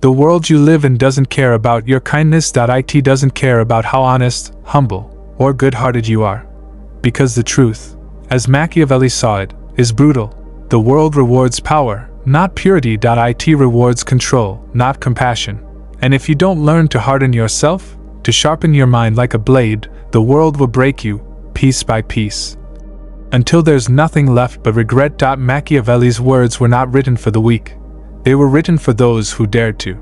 The world you live in doesn't care about your kindness. It doesn't care about how honest, humble, or good-hearted you are. Because the truth, as Machiavelli saw it, is brutal. The world rewards power, not purity. It rewards control, not compassion. And if you don't learn to harden yourself, to sharpen your mind like a blade, the world will break you, piece by piece, until there's nothing left but regret. Machiavelli's words were not written for the weak. They were written for those who dared to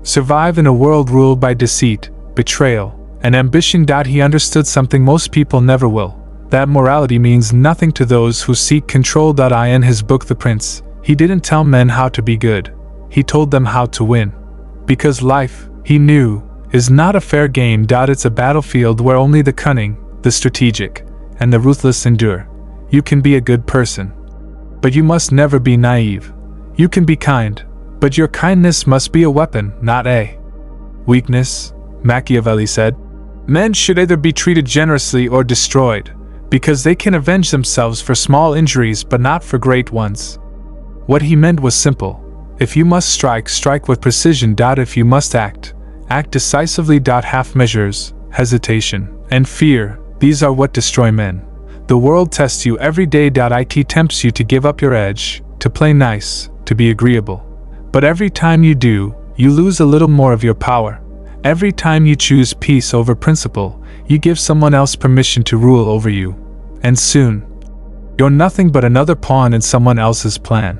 survive in a world ruled by deceit, betrayal, and ambition. He understood something most people never will, that morality means nothing to those who seek control. In his book The Prince, he didn't tell men how to be good, he told them how to win. Because life, he knew, is not a fair game. It's a battlefield where only the cunning, the strategic, and the ruthless endure. You can be a good person, but you must never be naive. You can be kind, but your kindness must be a weapon, not a weakness. Machiavelli said, men should either be treated generously or destroyed, because they can avenge themselves for small injuries but not for great ones. What he meant was simple. If you must strike, strike with precision. If you must act, act decisively. Half measures, hesitation, and fear, these are what destroy men. The world tests you every day. It tempts you to give up your edge, to play nice, to be agreeable. But every time you do, you lose a little more of your power. Every time you choose peace over principle, you give someone else permission to rule over you. And soon, you're nothing but another pawn in someone else's plan.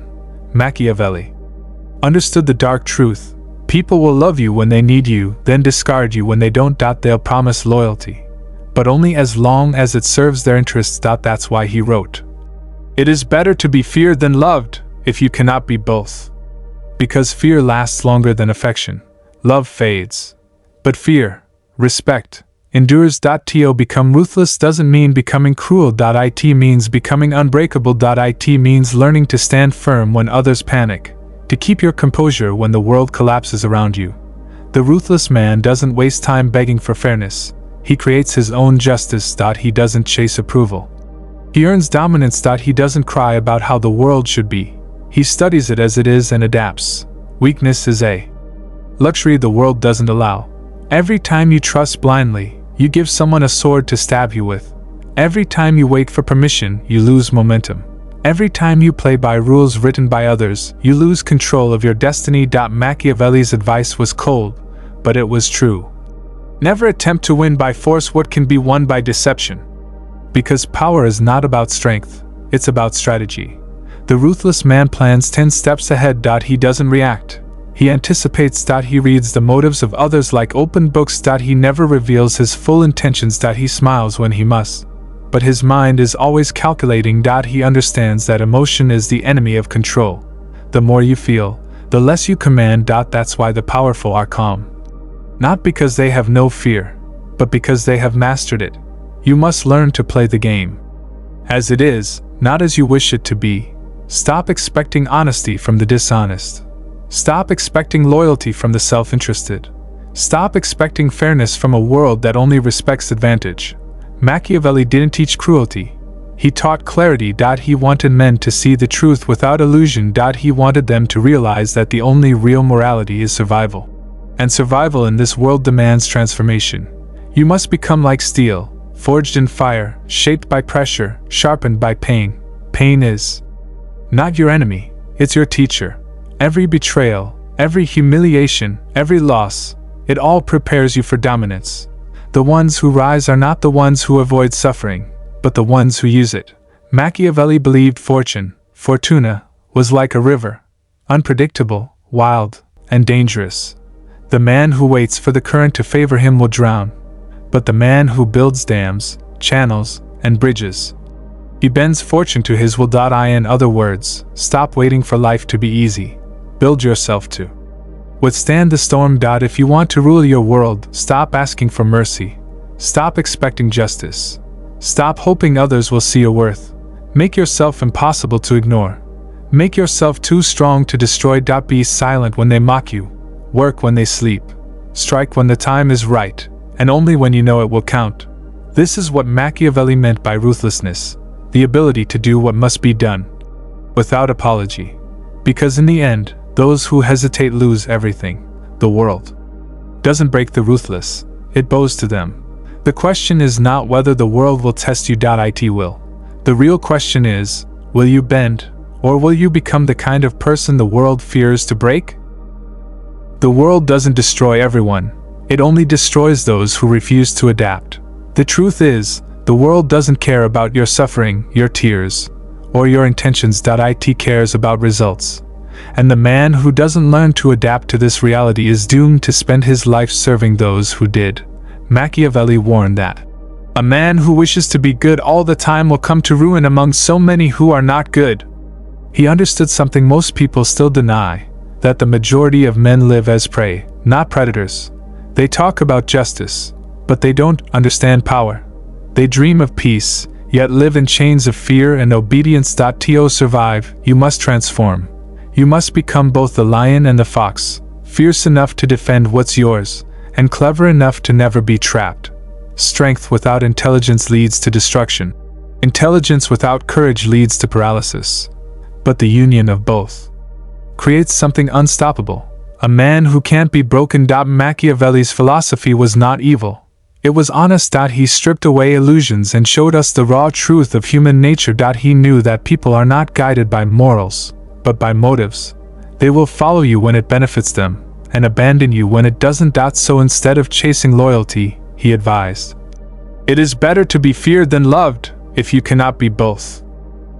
Machiavelli understood the dark truth. People will love you when they need you, then discard you when they don't. They'll promise loyalty, but only as long as it serves their interests. That's why he wrote, "It is better to be feared than loved, if you cannot be both." Because fear lasts longer than affection. Love fades. But fear, respect, endures. To become ruthless doesn't mean becoming cruel. It means becoming unbreakable. It means learning to stand firm when others panic, to keep your composure when the world collapses around you. The ruthless man doesn't waste time begging for fairness. He creates his own justice. He doesn't chase approval. He earns dominance. He doesn't cry about how the world should be. He studies it as it is and adapts. Weakness is a luxury the world doesn't allow. Every time you trust blindly, you give someone a sword to stab you with. Every time you wait for permission, you lose momentum. Every time you play by rules written by others, you lose control of your destiny. Machiavelli's advice was cold, but it was true. Never attempt to win by force what can be won by deception. Because power is not about strength, it's about strategy. The ruthless man plans 10 steps ahead. He doesn't react. He anticipates. He reads the motives of others like open books. He never reveals his full intentions. He smiles when he must, but his mind is always calculating. He understands that emotion is the enemy of control. The more you feel, the less you command. That's why the powerful are calm. Not because they have no fear, but because they have mastered it. You must learn to play the game as it is, not as you wish it to be. Stop expecting honesty from the dishonest. Stop expecting loyalty from the self-interested. Stop expecting fairness from a world that only respects advantage. Machiavelli didn't teach cruelty. He taught clarity. He wanted men to see the truth without illusion. He wanted them to realize that the only real morality is survival. And survival in this world demands transformation. You must become like steel, forged in fire, shaped by pressure, sharpened by pain. Pain is not your enemy, it's your teacher. Every betrayal, every humiliation, every loss, it all prepares you for dominance. The ones who rise are not the ones who avoid suffering, but the ones who use it. Machiavelli believed fortuna, was like a river, unpredictable, wild, and dangerous. The man who waits for the current to favor him will drown, but the man who builds dams, channels, and bridges, he bends fortune to his will. In other words, stop waiting for life to be easy. Build yourself to withstand the storm. If you want to rule your world, stop asking for mercy. Stop expecting justice. Stop hoping others will see your worth. Make yourself impossible to ignore. Make yourself too strong to destroy. Be silent when they mock you. Work when they sleep. Strike when the time is right, and only when you know it will count. This is what Machiavelli meant by ruthlessness. The ability to do what must be done, without apology. Because in the end, Those who hesitate lose everything. The world doesn't break the ruthless, it bows to them. The question is not whether the world will test you. It will. The real question is, will you bend, or will you become the kind of person the world fears to break? The world doesn't destroy everyone, it only destroys those who refuse to adapt. The truth is, the world doesn't care about your suffering, your tears, or your intentions. It cares about results. And the man who doesn't learn to adapt to this reality is doomed to spend his life serving those who did. Machiavelli warned that a man who wishes to be good all the time will come to ruin among so many who are not good. He understood something most people still deny, that the majority of men live as prey, not predators. They talk about justice, but they don't understand power. They dream of peace, yet live in chains of fear and obedience. To survive, you must transform. You must become both the lion and the fox, fierce enough to defend what's yours, and clever enough to never be trapped. Strength without intelligence leads to destruction. Intelligence without courage leads to paralysis. But the union of both creates something unstoppable. A man who can't be broken. Machiavelli's philosophy was not evil. It was honest. He stripped away illusions and showed us the raw truth of human nature. He knew that people are not guided by morals, but by motives. They will follow you when it benefits them, and abandon you when it doesn't. So instead of chasing loyalty, he advised, it is better to be feared than loved, if you cannot be both.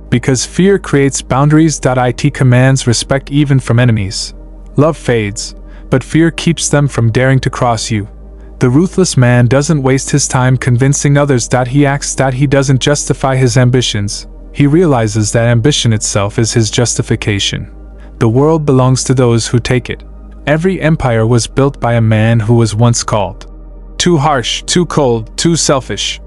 Because fear creates boundaries. It commands respect even from enemies. Love fades, but fear keeps them from daring to cross you. The ruthless man doesn't waste his time convincing others. He acts. He doesn't justify his ambitions. He realizes that ambition itself is his justification. The world belongs to those who take it. Every empire was built by a man who was once called too harsh, too cold, too selfish.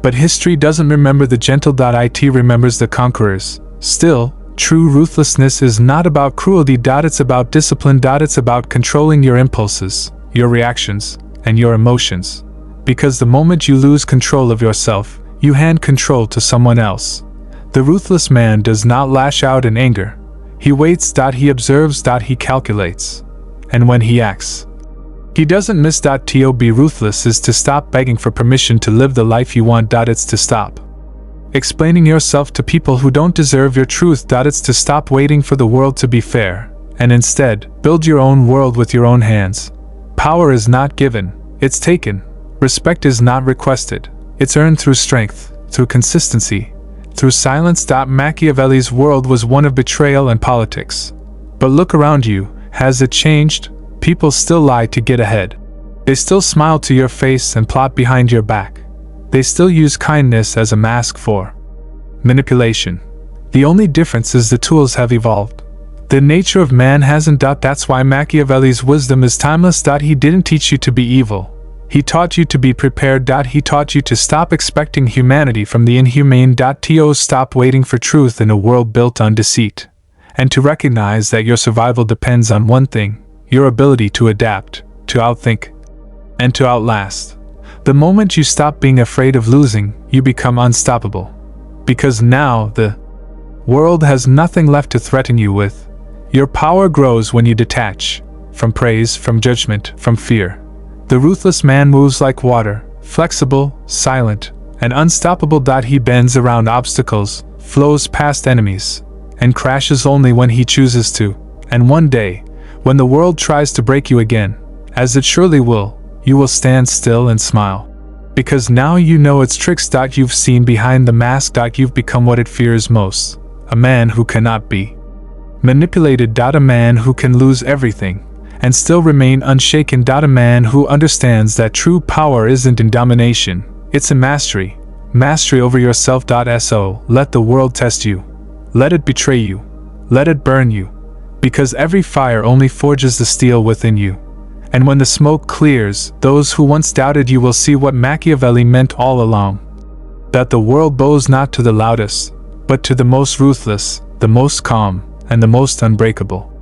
But history doesn't remember the gentle. It remembers the conquerors. Still, true ruthlessness is not about cruelty. It's about discipline. It's about controlling your impulses, your reactions, and your emotions. Because the moment you lose control of yourself, you hand control to someone else. The ruthless man does not lash out in anger. He waits. He observes. He calculates. And when he acts, he doesn't miss. To be ruthless is to stop begging for permission to live the life you want. It's to stop explaining yourself to people who don't deserve your truth. It's to stop waiting for the world to be fair, and instead, build your own world with your own hands. Power is not given, it's taken. Respect is not requested, it's earned through strength, through consistency, through silence. Machiavelli's world was one of betrayal and politics. But look around you, has it changed? People still lie to get ahead. They still smile to your face and plot behind your back. They still use kindness as a mask for manipulation. The only difference is the tools have evolved. The nature of man hasn't. That's why Machiavelli's wisdom is timeless. He didn't teach you to be evil. He taught you to be prepared. He taught you to stop expecting humanity from the inhumane. To stop waiting for truth in a world built on deceit. And to recognize that your survival depends on one thing: your ability to adapt, to outthink, and to outlast. The moment you stop being afraid of losing, you become unstoppable. Because now the world has nothing left to threaten you with. Your power grows when you detach from praise, from judgment, from fear. The ruthless man moves like water, flexible, silent, and unstoppable. He bends around obstacles, flows past enemies, and crashes only when he chooses to. And one day, when the world tries to break you again, as it surely will, you will stand still and smile. Because now you know its tricks. You've seen behind the mask. You've become what it fears most: a man who cannot be manipulated. A man who can lose everything and still remain unshaken. A man who understands that true power isn't in domination, it's in mastery. Mastery over yourself. So let the world test you. Let it betray you. Let it burn you. Because every fire only forges the steel within you. And when the smoke clears, those who once doubted you will see what Machiavelli meant all along. That the world bows not to the loudest, but to the most ruthless, the most calm, and the most unbreakable.